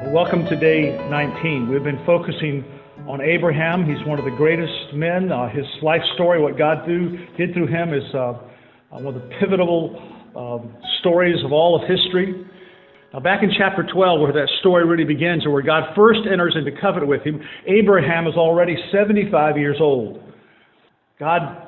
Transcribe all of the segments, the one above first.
Welcome to day 19. We've been focusing on Abraham. He's one of the greatest men. His life story, what God did through him, is one of the pivotal stories of all of history. Now, back in chapter 12, where that story really begins, or where God first enters into covenant with him, Abraham is already 75 years old. God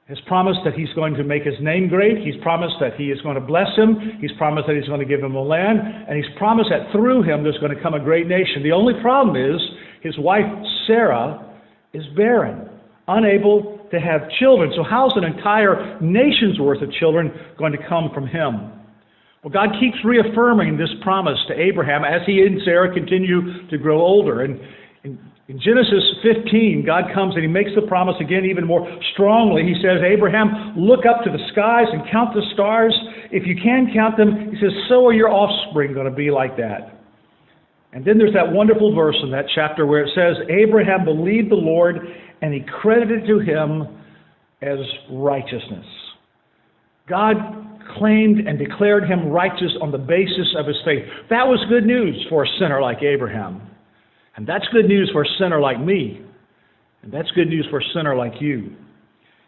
has promised that he's going to make his name great. He's promised that he is going to bless him. He's promised that he's going to give him a land. And he's promised that through him there's going to come a great nation. The only problem is his wife Sarah is barren, unable to have children. So how's an entire nation's worth of children going to come from him? Well, God keeps reaffirming this promise to Abraham as he and Sarah continue to grow older. And in Genesis 15, God comes and he makes the promise again even more strongly. He says, Abraham, look up to the skies and count the stars. If you can count them, he says, so are your offspring going to be like that. And then there's that wonderful verse in that chapter where it says, Abraham believed the Lord and he credited to him as righteousness. God claimed and declared him righteous on the basis of his faith. That was good news for a sinner like Abraham. And that's good news for a sinner like me. And that's good news for a sinner like you.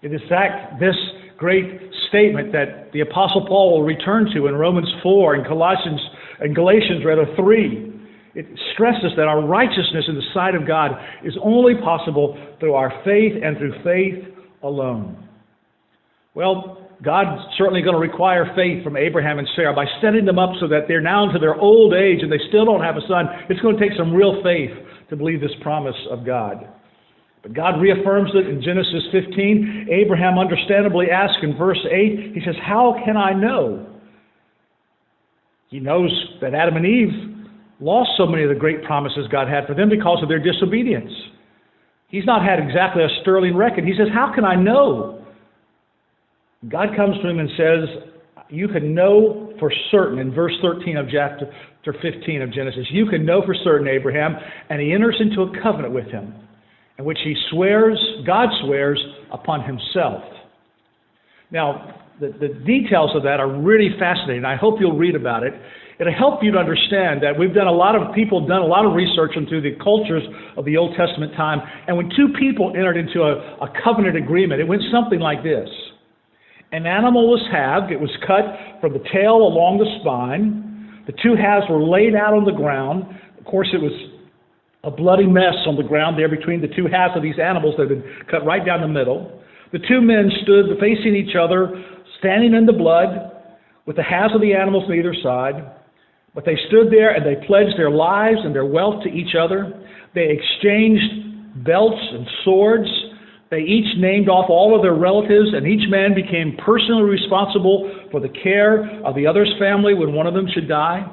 It is this great statement that the Apostle Paul will return to in Romans 4 and Galatians 3. It stresses that our righteousness in the sight of God is only possible through our faith and through faith alone. Well, God's certainly going to require faith from Abraham and Sarah by setting them up so that they're now into their old age and they still don't have a son. It's going to take some real faith to believe this promise of God. But God reaffirms it in Genesis 15. Abraham understandably asks in verse 8, he says, how can I know? He knows that Adam and Eve lost so many of the great promises God had for them because of their disobedience. He's not had exactly a sterling record. He says, how can I know? God comes to him and says, you can know for certain, in verse 13 of chapter 15 of Genesis, you can know for certain, Abraham, and he enters into a covenant with him, in which God swears upon himself. Now, the details of that are really fascinating. I hope you'll read about it. It'll help you to understand that we've done a lot of research into the cultures of the Old Testament time, and when two people entered into a covenant agreement, it went something like this. An animal was halved. It was cut from the tail along the spine. The two halves were laid out on the ground. Of course, it was a bloody mess on the ground there between the two halves of these animals that had been cut right down the middle. The two men stood facing each other, standing in the blood, with the halves of the animals on either side. But they stood there and they pledged their lives and their wealth to each other. They exchanged belts and swords. They each named off all of their relatives, and each man became personally responsible for the care of the other's family when one of them should die.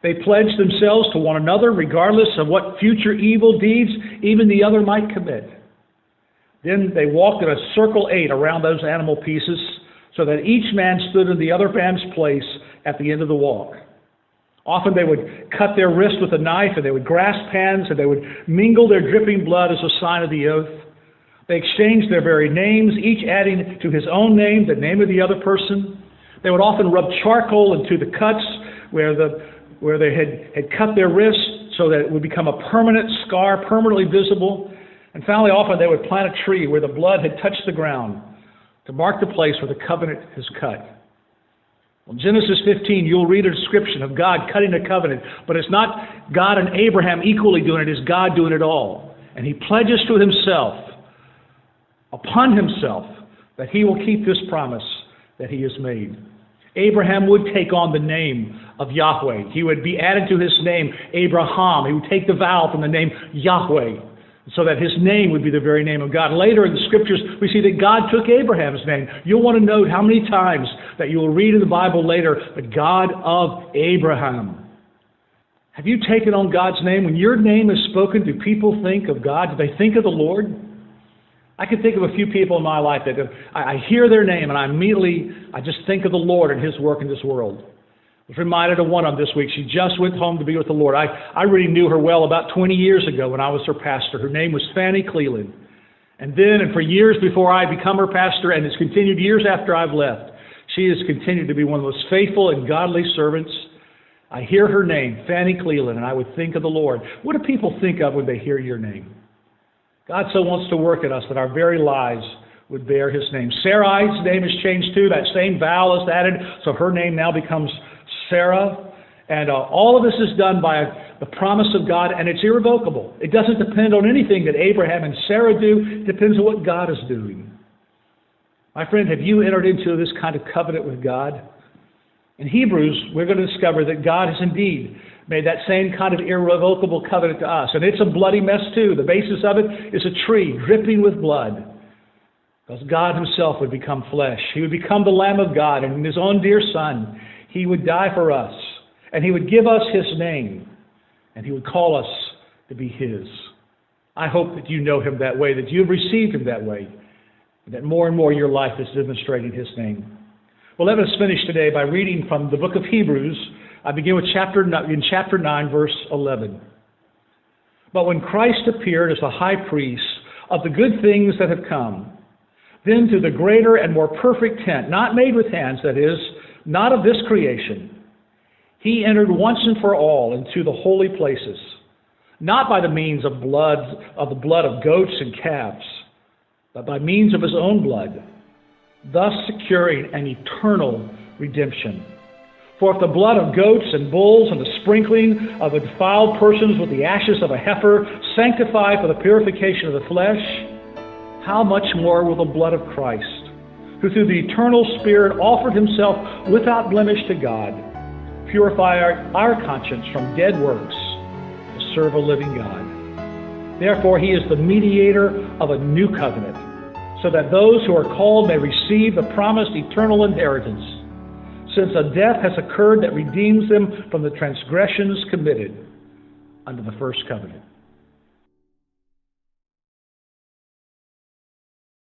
They pledged themselves to one another regardless of what future evil deeds even the other might commit. Then they walked in a circle 8 around those animal pieces so that each man stood in the other man's place at the end of the walk. Often they would cut their wrist with a knife, and they would grasp hands, and they would mingle their dripping blood as a sign of the oath. They exchanged their very names, each adding to his own name the name of the other person. They would often rub charcoal into the cuts where they had cut their wrists so that it would become a permanent scar, permanently visible. And finally, often they would plant a tree where the blood had touched the ground to mark the place where the covenant is cut. Well, in Genesis 15, you'll read a description of God cutting a covenant, but it's not God and Abraham equally doing it, it's God doing it all. And he pledges to himself, upon himself, that he will keep this promise that he has made. Abraham would take on the name of Yahweh. He would be added to his name, Abraham. He would take the vowel from the name Yahweh, so that his name would be the very name of God. Later in the scriptures, we see that God took Abraham's name. You'll want to note how many times that you will read in the Bible later, the God of Abraham. Have you taken on God's name? When your name is spoken, do people think of God? Do they think of the Lord? I can think of a few people in my life that I hear their name and I just think of the Lord and his work in this world. I was reminded of one of them this week. She just went home to be with the Lord. I really knew her well about 20 years ago when I was her pastor. Her name was Fanny Cleland. And for years before I become her pastor, and it's continued years after I've left, she has continued to be one of the most faithful and godly servants I hear her name, Fanny Cleland, and I would think of the Lord. What do people think of when they hear your name? God so wants to work at us that our very lives would bear His name. Sarai's name is changed too. That same vowel is added, so her name now becomes Sarah. And all of this is done by the promise of God, and it's irrevocable. It doesn't depend on anything that Abraham and Sarah do. It depends on what God is doing. My friend, have you entered into this kind of covenant with God? In Hebrews, we're going to discover that God has indeed made that same kind of irrevocable covenant to us. And it's a bloody mess too. The basis of it is a tree dripping with blood. Because God Himself would become flesh. He would become the Lamb of God, and in His own dear Son, He would die for us. And He would give us His name. And He would call us to be His. I hope that you know Him that way, that you have received Him that way. And that more and more your life is demonstrating His name. Well, let us finish today by reading from the book of Hebrews. I begin with chapter 9, verse 11. But when Christ appeared as the high priest of the good things that have come, then to the greater and more perfect tent, not made with hands, that is, not of this creation, He entered once and for all into the holy places, not by the means of the blood of goats and calves, but by means of His own blood, thus securing an eternal redemption. For if the blood of goats and bulls and the sprinkling of defiled persons with the ashes of a heifer sanctify for the purification of the flesh, how much more will the blood of Christ, who through the eternal Spirit offered Himself without blemish to God, purify our conscience from dead works to serve a living God. Therefore, He is the mediator of a new covenant, so that those who are called may receive the promised eternal inheritance, since a death has occurred that redeems them from the transgressions committed under the first covenant.